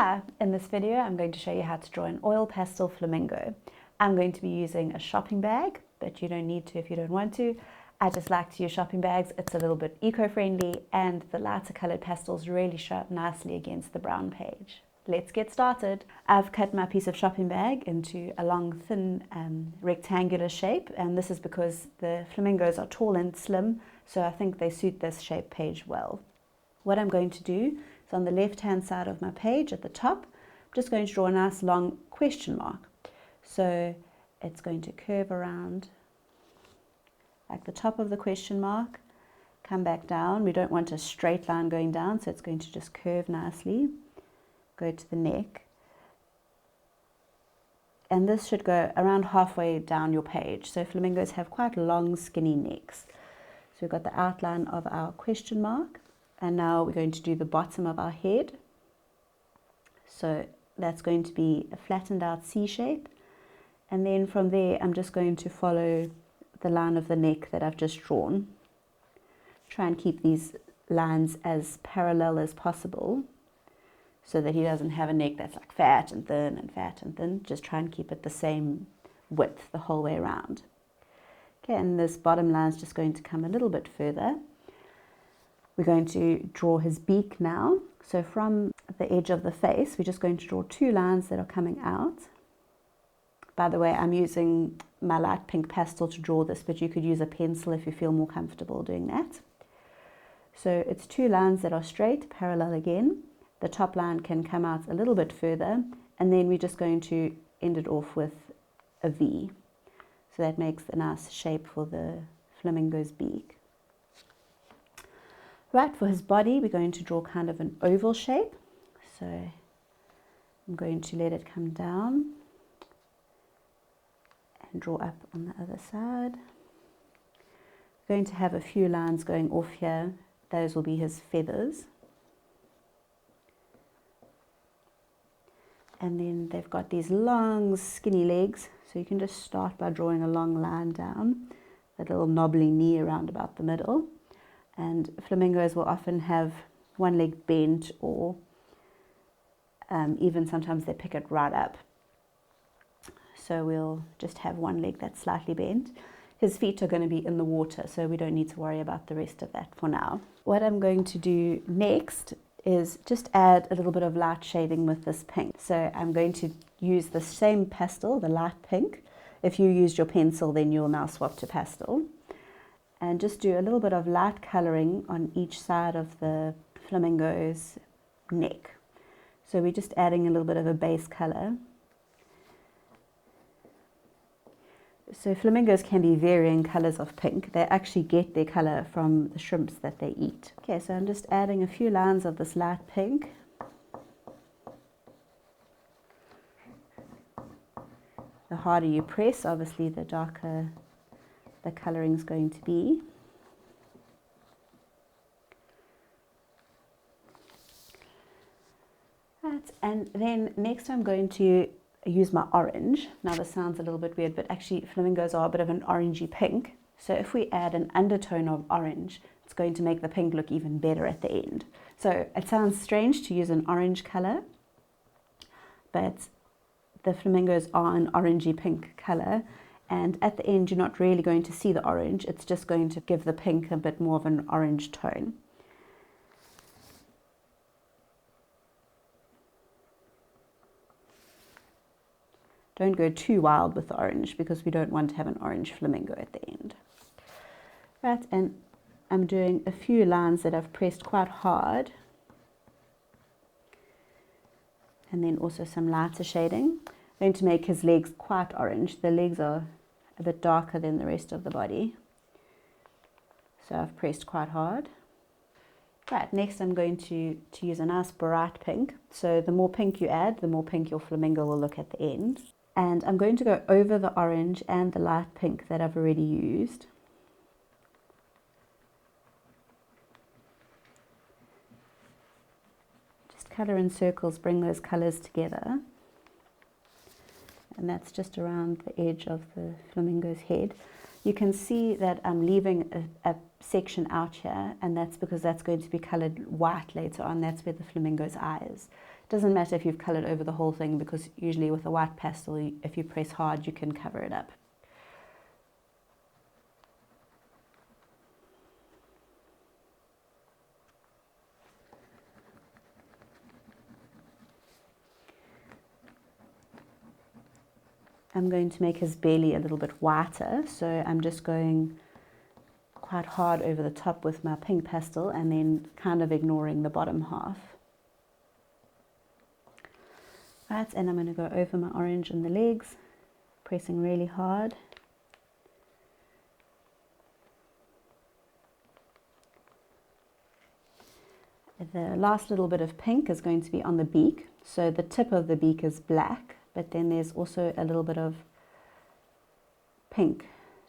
Hi, in this video I'm going to show you how to draw an oil pastel flamingo. I'm going to be using a shopping bag, but you don't need to if you don't want to. I just like to use shopping bags. It's a little bit eco-friendly and the lighter colored pastels really show up nicely against the brown page. Let's get started. I've cut my piece of shopping bag into a long, thin, rectangular shape, and this is because the flamingos are tall and slim, so I think they suit this shape page well. What I'm going to do is on the left-hand side of my page at the top, I'm just going to draw a nice long question mark. So it's going to curve around like the top of the question mark, come back down. We don't want a straight line going down, so it's going to just curve nicely, go to the neck. And this should go around halfway down your page. So flamingos have quite long, skinny necks. So we've got the outline of our question mark. And now we're going to do the bottom of our head. So that's going to be a flattened out C shape. And then from there, I'm just going to follow the line of the neck that I've just drawn. Try and keep these lines as parallel as possible so that he doesn't have a neck that's like fat and thin and fat and thin. Just try and keep it the same width the whole way around. Okay, and this bottom line is just going to come a little bit further. We're going to draw his beak now. So from the edge of the face, we're just going to draw two lines that are coming out. By the way, I'm using my light pink pastel to draw this, but you could use a pencil if you feel more comfortable doing that. So it's two lines that are straight, parallel again. The top line can come out a little bit further, and then we're just going to end it off with a V. So that makes a nice shape for the flamingo's beak. Right, for his body, we're going to draw kind of an oval shape. So I'm going to let it come down and draw up on the other side. We're going to have a few lines going off here. Those will be his feathers. And then they've got these long, skinny legs. So you can just start by drawing a long line down, that little knobbly knee around about the middle. And flamingos will often have one leg bent, or even sometimes they pick it right up. So we'll just have one leg that's slightly bent. His feet are going to be in the water, so we don't need to worry about the rest of that for now. What I'm going to do next is just add a little bit of light shading with this pink. So I'm going to use the same pastel, the light pink. If you used your pencil, then you'll now swap to pastel. And just do a little bit of light coloring on each side of the flamingo's neck. So we're just adding a little bit of a base color. So flamingos can be varying colors of pink. They actually get their color from the shrimps that they eat. Okay, so I'm just adding a few lines of this light pink. The harder you press, obviously, the darker the coloring is going to be. Right, and then next I'm going to use my orange. Now this sounds a little bit weird, but actually flamingos are a bit of an orangey pink. So if we add an undertone of orange, it's going to make the pink look even better at the end. So it sounds strange to use an orange color, but the flamingos are an orangey pink color. And at the end, you're not really going to see the orange. It's just going to give the pink a bit more of an orange tone. Don't go too wild with the orange because we don't want to have an orange flamingo at the end. Right, and I'm doing a few lines that I've pressed quite hard. And then also some lighter shading. I'm going to make his legs quite orange. The legs are a bit darker than the rest of the body. So I've pressed quite hard. Right, next I'm going to use a nice bright pink. So the more pink you add, the more pink your flamingo will look at the end. And I'm going to go over the orange and the light pink that I've already used. Just color in circles, bring those colors together. And that's just around the edge of the flamingo's head. You can see that I'm leaving a section out here, and that's because that's going to be colored white later on. That's where the flamingo's eye is. Doesn't matter if you've coloured over the whole thing, because usually with a white pastel, if you press hard, you can cover it up. I'm going to make his belly a little bit whiter, so I'm just going quite hard over the top with my pink pastel and then kind of ignoring the bottom half. Right, and I'm going to go over my orange in the legs, pressing really hard. The last little bit of pink is going to be on the beak, so the tip of the beak is black, but then there's also a little bit of pink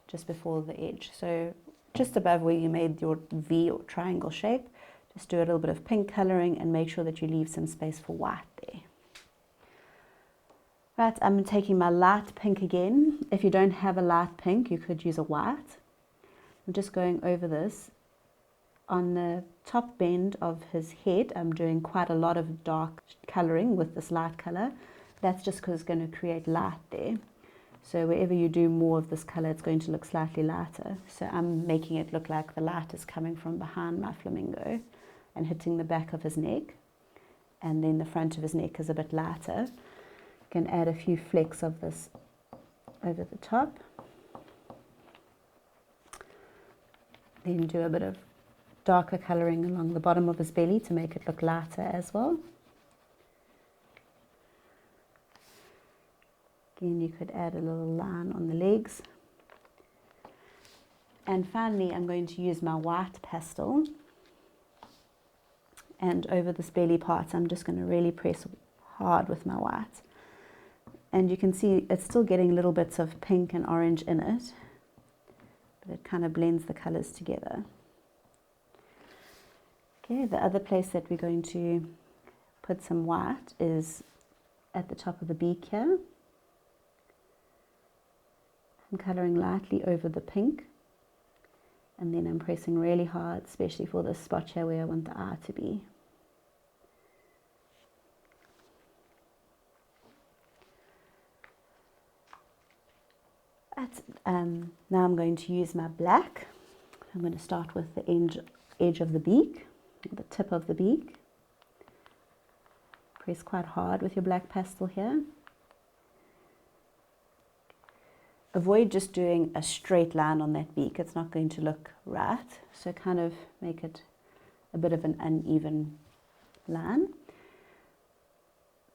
just before the edge. So just above where you made your V or triangle shape, just do a little bit of pink colouring and make sure that you leave some space for white there. Right, I'm taking my light pink again. If you don't have a light pink, you could use a white. I'm just going over this. On the top bend of his head, I'm doing quite a lot of dark colouring with this light colour. That's just because it's going to create light there. So wherever you do more of this colour, it's going to look slightly lighter. So I'm making it look like the light is coming from behind my flamingo and hitting the back of his neck. And then the front of his neck is a bit lighter. You can add a few flecks of this over the top. Then do a bit of darker colouring along the bottom of his belly to make it look lighter as well. Again, you could add a little line on the legs. And finally, I'm going to use my white pastel. And over this belly part, I'm just going to really press hard with my white. And you can see it's still getting little bits of pink and orange in it, but it kind of blends the colours together. Okay, the other place that we're going to put some white is at the top of the beak here. I'm colouring lightly over the pink, and then I'm pressing really hard, especially for this spot here where I want the eye to be. Now I'm going to use my black. I'm going to start with the edge of the beak, the tip of the beak. Press quite hard with your black pastel here. Avoid just doing a straight line on that beak, it's not going to look right. So kind of make it a bit of an uneven line.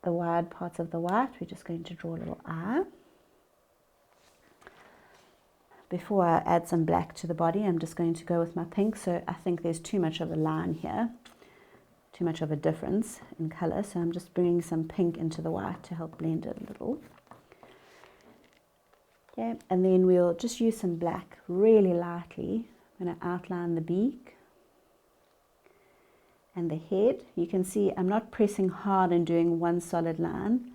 The wide parts of the white, we're just going to draw a little eye. Before I add some black to the body, I'm just going to go with my pink. So I think there's too much of a line here, too much of a difference in colour. So I'm just bringing some pink into the white to help blend it a little. Okay, and then we'll just use some black really lightly. I'm going to outline the beak and the head. You can see I'm not pressing hard and doing one solid line.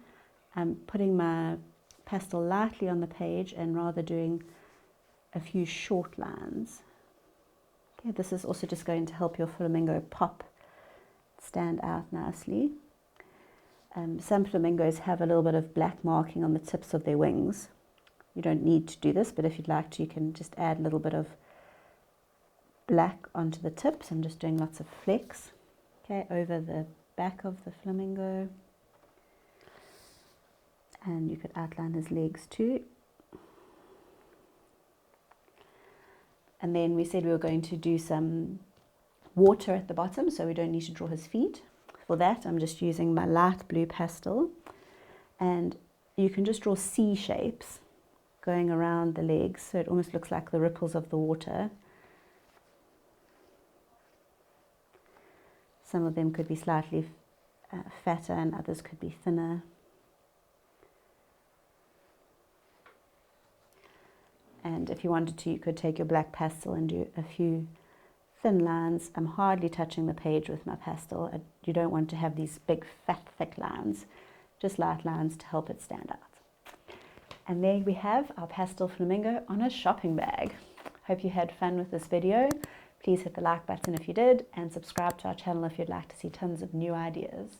I'm putting my pastel lightly on the page and rather doing a few short lines. Okay, this is also just going to help your flamingo pop, stand out nicely. Some flamingos have a little bit of black marking on the tips of their wings. You don't need to do this, but if you'd like to, you can just add a little bit of black onto the tips. I'm just doing lots of flecks, okay, over the back of the flamingo. And you could outline his legs too. And then we said we were going to do some water at the bottom, so we don't need to draw his feet. For that, I'm just using my light blue pastel. And you can just draw C shapes going around the legs, so it almost looks like the ripples of the water. Some of them could be slightly fatter and others could be thinner. And if you wanted to, you could take your black pastel and do a few thin lines. I'm hardly touching the page with my pastel. You don't want to have these big, fat, thick lines, just light lines to help it stand out. And there we have our pastel flamingo on a shopping bag. Hope you had fun with this video. Please hit the like button if you did, and subscribe to our channel if you'd like to see tons of new ideas.